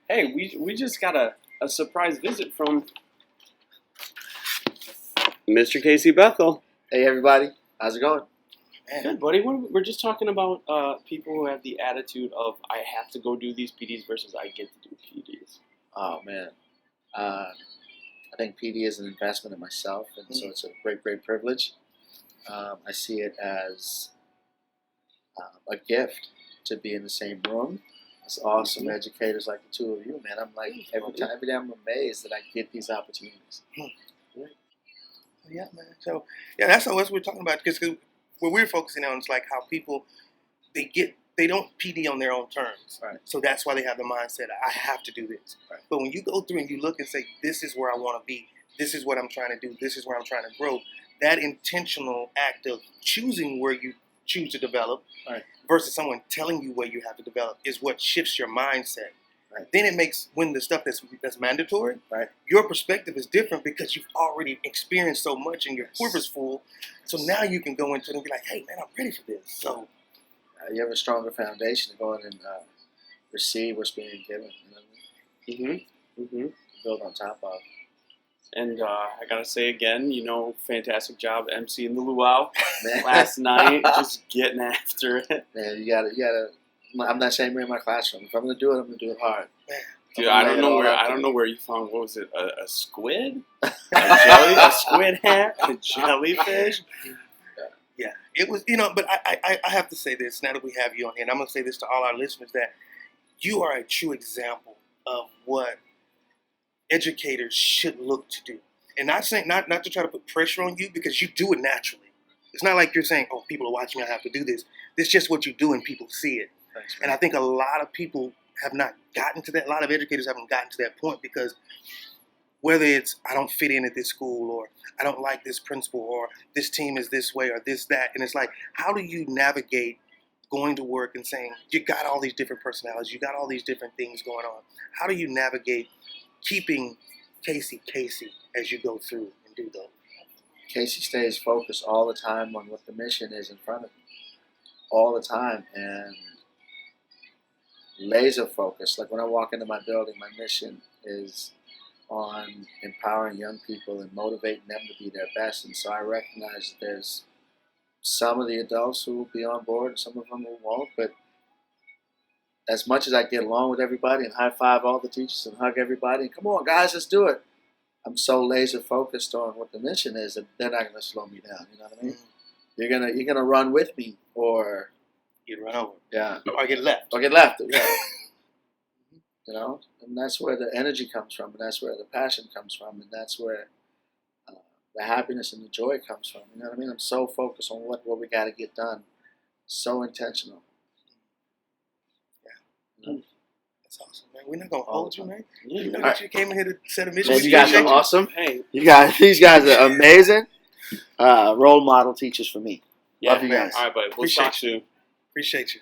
Hey, we just got a surprise visit from Mr. Casey Bethel. Hey everybody, how's it going? Good, buddy. We're just talking about people who have the attitude of I have to go do these PDs versus I get to do PDs. Oh man, I think PD is an investment in myself, and so it's a great privilege. I see it as a gift to be in the same room. It's awesome educators like the two of you, man. I'm like every day I'm amazed that I get these opportunities. Yeah, man. So yeah, that's what we're talking about because what we're focusing on is like how people they don't PD on their own terms. Right. So that's why they have the mindset I have to do this. Right. But when you go through and you look and say this is where I want to be, this is what I'm trying to do, this is where I'm trying to grow. That intentional act of choosing where you choose to develop, right, versus someone telling you where you have to develop is what shifts your mindset. Right. Then it makes when the stuff that's mandatory, right, your perspective is different because you've already experienced so much and your quiver's full. So now you can go into it and be like, hey man, I'm ready for this. So you have a stronger foundation to go in and receive what's being given. You know what I mean? Build on top of. And I gotta say again, fantastic job emceeing the luau last night, just getting after it. Man, you gotta. I'm not saying we're in my classroom. If I'm gonna do it, I'm gonna do it hard. Dude, I don't know where you found, what was it, a squid? A squid hat? A jellyfish? Yeah, it was, but I have to say this now that we have you on here, and I'm going to say this to all our listeners, that you are a true example of what educators should look to do. And not saying, not to try to put pressure on you, because you do it naturally. It's not like you're saying, oh, people are watching me, I have to do this. It's just what you do and people see it. Thanks, and I think a lot of people have not gotten to that. A lot of educators haven't gotten to that point because whether it's I don't fit in at this school, or I don't like this principal, or this team is this way, or this, that. And it's like, how do you navigate going to work and saying, you got all these different personalities, you got all these different things going on. How do you navigate keeping Casey as you go through and do those? Casey stays focused all the time on what the mission is in front of him. All the time. And laser focused. Like when I walk into my building, my mission is on empowering young people and motivating them to be their best. And so I recognize that there's some of the adults who will be on board and some of them who won't. But as much as I get along with everybody and high five all the teachers and hug everybody, and come on guys, let's do it, I'm so laser focused on what the mission is that they're not going to slow me down. You know what I mean? You're gonna run with me, or get run over. Yeah. Or get left. Yeah. And that's where the energy comes from, and that's where the passion comes from, and that's where the happiness and the joy comes from. You know what I mean? I'm so focused on what we got to get done. So intentional. Yeah. That's awesome, man. We're not going to hold you, man. Yeah. You came in here to set a mission. Man, you guys are awesome. Hey. These guys are amazing. Role model teachers for me. Yeah, Love you guys. All right, buddy. We'll talk soon. Appreciate you.